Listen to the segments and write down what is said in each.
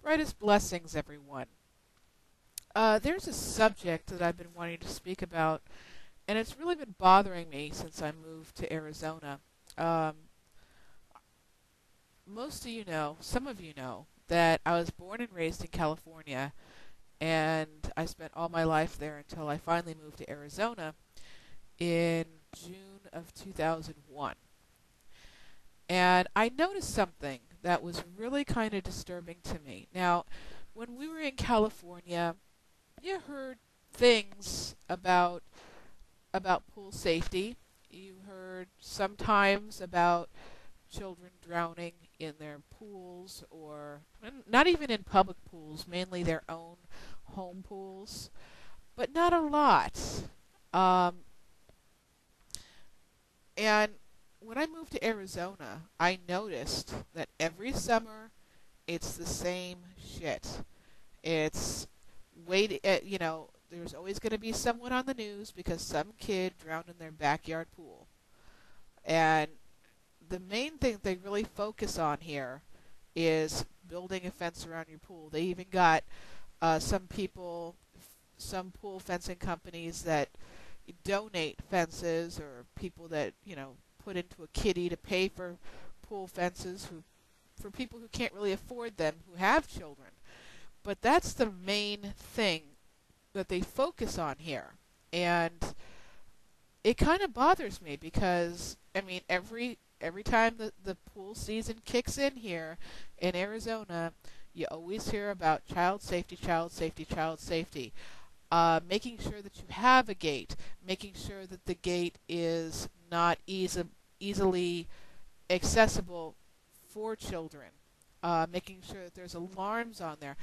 Brightest blessings, everyone. There's a subject that I've been wanting to speak about, and it's really been bothering me since I moved to Arizona. Um, Most of you know, some of you know, that I was born and raised in California, and I spent all my life there until I finally moved to Arizona in June of 2001. And I noticed something that was really kind of disturbing to me. Now, when we were in California, you heard things about pool safety. You heard sometimes about children drowning in their pools, or not even in public pools, mainly their own home pools, but not a lot. Um, and when I moved to Arizona, I noticed that every summer it's the same shit. It's there's always going to be someone on the news because some kid drowned in their backyard pool. And the main thing they really focus on here is building a fence around your pool. They even got some pool fencing companies that donate fences, or people that, put into a kitty to pay for pool fences for people who can't really afford them, who have children. But that's the main thing that they focus on here. And it kind of bothers me because, I mean, every time the pool season kicks in here in Arizona, you always hear about child safety, child safety, child safety. Making sure that you have a gate, making sure that the gate is not easily accessible for children, making sure that there's alarms on there.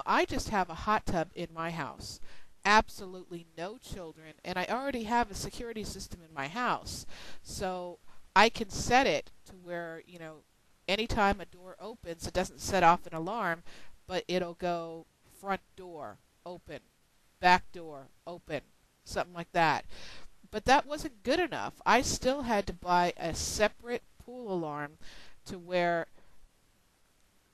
I just have a hot tub in my house. Absolutely no children, and I already have a security system in my house. So I can set it to where, anytime a door opens, it doesn't set off an alarm, but it'll go front door open, back door open, something like that. But that wasn't good enough. I still had to buy a separate pool alarm to where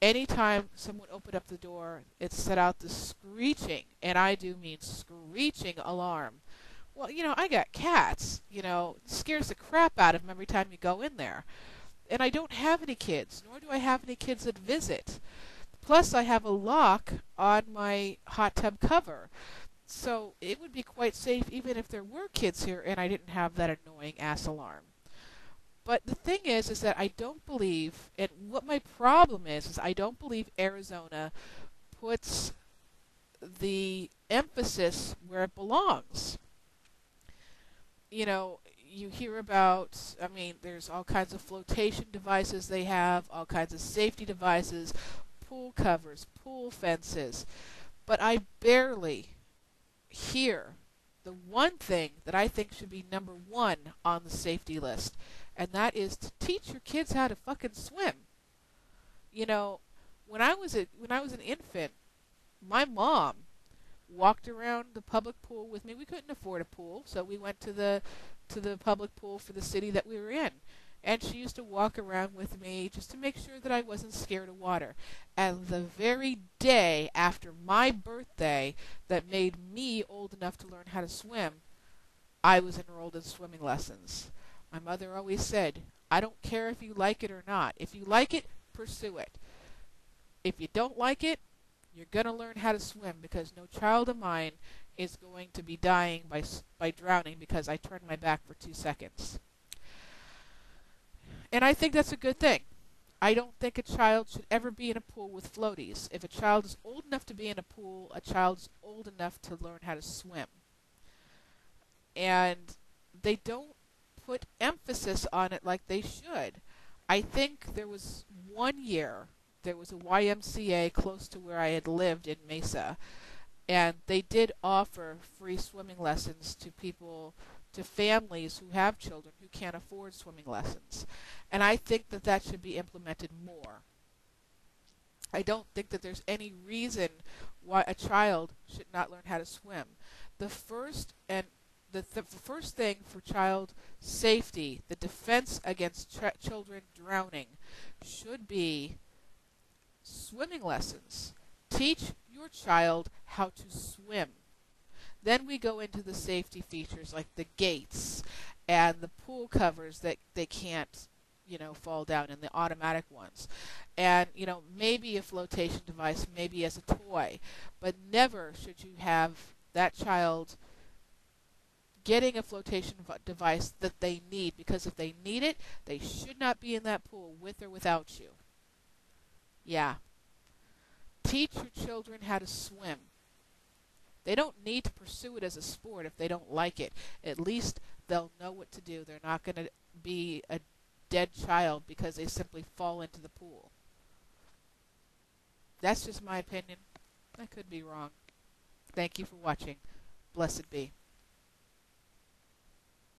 anytime someone opened up the door, it set out the screeching, and I do mean screeching alarm. Well, I got cats, it scares the crap out of them every time you go in there. And I don't have any kids, nor do I have any kids that visit. Plus, I have a lock on my hot tub cover. So it would be quite safe even if there were kids here and I didn't have that annoying ass alarm. But the thing is that I don't believe, and what my problem is I don't believe Arizona puts the emphasis where it belongs. You hear about, I mean, there's all kinds of flotation devices they have, all kinds of safety devices, pool covers, pool fences, but I barely hear the one thing that I think should be number one on the safety list, and that is to teach your kids how to fucking swim. You know, when I was an infant, my mom walked around the public pool with me. We couldn't afford a pool, so we went to the public pool for the city that we were in. And she used to walk around with me just to make sure that I wasn't scared of water. And the very day after my birthday that made me old enough to learn how to swim, I was enrolled in swimming lessons. My mother always said, I don't care if you like it or not. If you like it, pursue it. If you don't like it, you're going to learn how to swim, because no child of mine is going to be dying by drowning because I turned my back for 2 seconds. And I think that's a good thing. I don't think a child should ever be in a pool with floaties. If a child is old enough to be in a pool, a child is old enough to learn how to swim. And they don't put emphasis on it like they should. I think there was one year, there was a YMCA close to where I had lived in Mesa, and they did offer free swimming lessons to people, to families who have children who can't afford swimming lessons. And I think that that should be implemented more. I don't think that there's any reason why a child should not learn how to swim. The first first thing for child safety, the defense against children drowning, should be swimming lessons. Teach your child how to swim. Then we go into the safety features like the gates and the pool covers that they can't, fall down, and the automatic ones. And, maybe a flotation device, maybe as a toy, but never should you have that child getting a flotation device that they need, because if they need it, they should not be in that pool with or without you. Yeah. Teach your children how to swim. They don't need to pursue it as a sport if they don't like it. At least they'll know what to do. They're not going to be a dead child because they simply fall into the pool. That's just my opinion. I could be wrong. Thank you for watching. Blessed be.